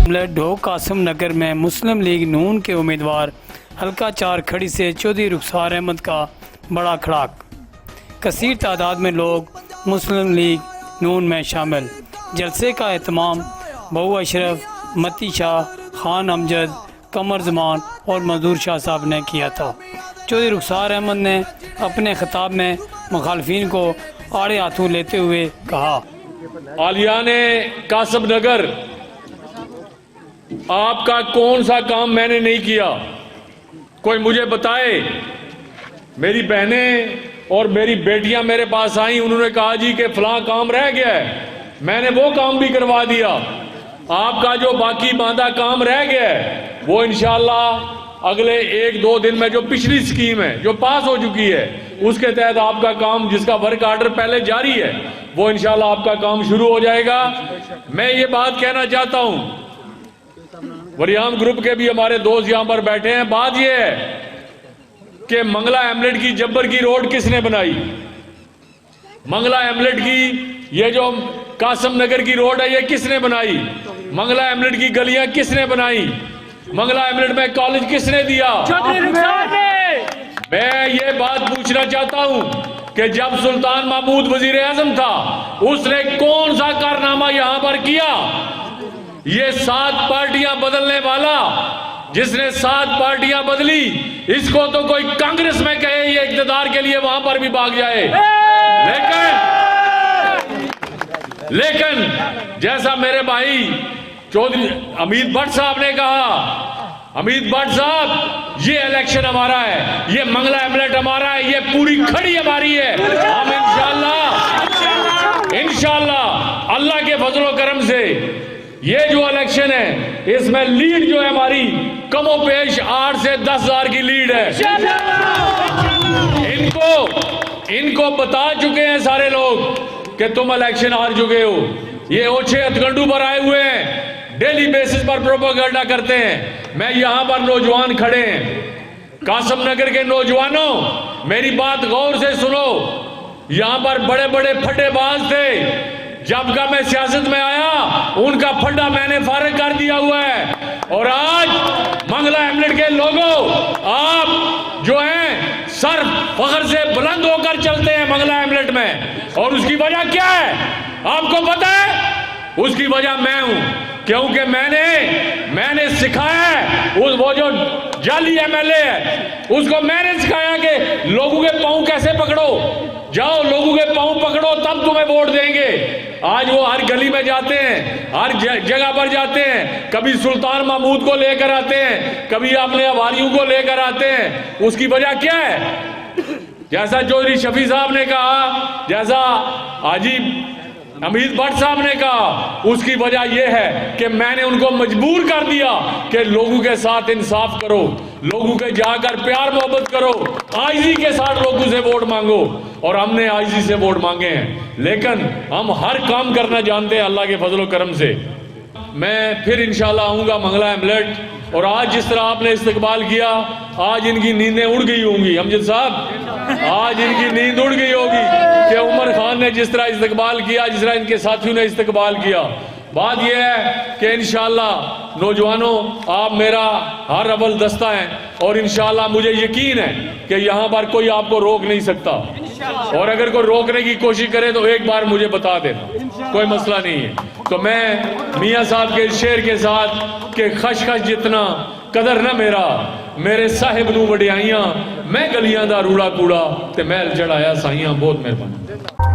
ढोक कासम नगर में मुस्लिम लीग नून के उम्मीदवार हल्का 4 खड़ी से चौधरी रुखसार अहमद का बड़ा खड़ाक। कसीर तादाद में लोग मुस्लिम लीग नून में शामिल। जलसे का एहतमाम बहू अशरफ, मती शाह, खान अमजद, कमर जमान और मजदूर शाह साहब ने किया था। चौधरी रुखसार अहमद ने अपने खिताब में मुखालफिन को आड़े हाथों लेते हुए कहा, आलियाने कासम नगर, आपका कौन सा काम मैंने नहीं किया? कोई मुझे बताए। मेरी बहनें और मेरी बेटियां मेरे पास आई, उन्होंने कहा जी कि फलां काम रह गया है, मैंने वो काम भी करवा दिया। आपका जो बाकी बांधा काम रह गया है वो इंशाअल्लाह अगले 1-2 दिन में, जो पिछली स्कीम है जो पास हो चुकी है उसके तहत आपका काम, जिसका वर्क ऑर्डर पहले जारी है, वो इंशाअल्लाह आपका काम शुरू हो जाएगा। मैं ये बात कहना चाहता हूं, वरियाम ग्रुप के भी हमारे दोस्त यहां पर बैठे हैं। बात यह है कि मंगला एमलेट की जब्बर की रोड किसने बनाई? मंगला एमलेट की ये जो कासम नगर की रोड है ये किसने बनाई? मंगला एमलेट की गलियां किसने बनाई? मंगला एमलेट में कॉलेज किसने दिया? मैं ये बात पूछना चाहता हूं कि जब सुल्तान महमूद वजीर आजम था, उसने कौन सा कारनामा यहां पर किया? ये 7 पार्टियां बदलने वाला, जिसने 7 पार्टियां बदली, इसको तो कोई कांग्रेस में कहे ये इख्तियार के लिए वहां पर भी भाग जाए। लेकिन जैसा मेरे भाई चौधरी अमित भट्ट साहब ने कहा, अमित भट्ट साहब, ये इलेक्शन हमारा है, ये मंगला एमलेट हमारा है, ये पूरी खड़ी हमारी है। हम इंशाअल्लाह अल्लाह के फजलो करम से ये जो इलेक्शन है इसमें लीड जो है हमारी कमोपेश 8 से 10,000 की लीड है। इनको बता चुके हैं सारे लोग कि तुम इलेक्शन हार चुके हो। ये ओछे हथकंडू पर आए हुए हैं, डेली बेसिस पर प्रोपेगेंडा करते हैं। मैं यहां पर नौजवान खड़े हैं, कासम नगर के नौजवानों, मेरी बात गौर से सुनो। यहां पर बड़े बड़े फड्डेबाज थे, जब का मैं सियासत में आया उनका फड्डा मैंने फारिग कर दिया हुआ है। और आज मंगला एमलेट के लोगों, आप जो हैं सर फख्र से बुलंद होकर चलते हैं मंगला एमलेट में, और उसकी वजह क्या है आपको पता है? उसकी वजह मैं हूं, क्योंकि मैंने सिखाया है। वो जो जाली एमएलए है उसको मैंने सिखाया कि लोगों के पांव कैसे पकड़ो, जाओ लोगों के पांव पकड़ो तब तुम्हें वोट देंगे। आज वो हर गली में जाते हैं, हर जगह पर जाते हैं, कभी सुल्तान महमूद को लेकर आते हैं, कभी अपने अवारियों को लेकर आते हैं। उसकी वजह क्या है? जैसा चौधरी शफी साहब ने कहा, जैसा हाजी अमित भट्ट साहब ने कहा, उसकी वजह यह है कि मैंने उनको मजबूर कर दिया कि लोगों के साथ इंसाफ करो, लोगों के जाकर प्यार मोहब्बत करो, आईजी के साथ लोगों से वोट मांगो। और हमने आईजी से वोट मांगे हैं, लेकिन हम हर काम करना जानते हैं अल्लाह के फजलो करम से। मैं फिर इंशाल्लाह आऊंगा मंगला एमलेट, और आज जिस तरह आपने इस्तकबाल किया, आज इनकी नींदें उड़ गई होंगी। अमजद साहब, आज इनकी नींद उड़ गई होगी कि उमर खान ने जिस तरह इस्तकबाल किया, जिस तरह इनके साथियों ने इस्तकबाल किया। बात यह है कि इंशाअल्लाह नौजवानों, आप मेरा हर अव्वल दस्ता है, और इंशाअल्लाह मुझे यकीन है कि यहाँ पर कोई आपको रोक नहीं सकता। और अगर कोई रोकने की कोशिश करे तो एक बार मुझे बता देना, कोई मसला नहीं है। तो मैं मियाँ साहब के शेर के साथ कि खश जितना कदर न मेरे साहिब नू वडियाइयां, मैं गलियां दा रूड़ा कूड़ा ते महल चढ़ाया साइयां। बहुत मेहरबानी।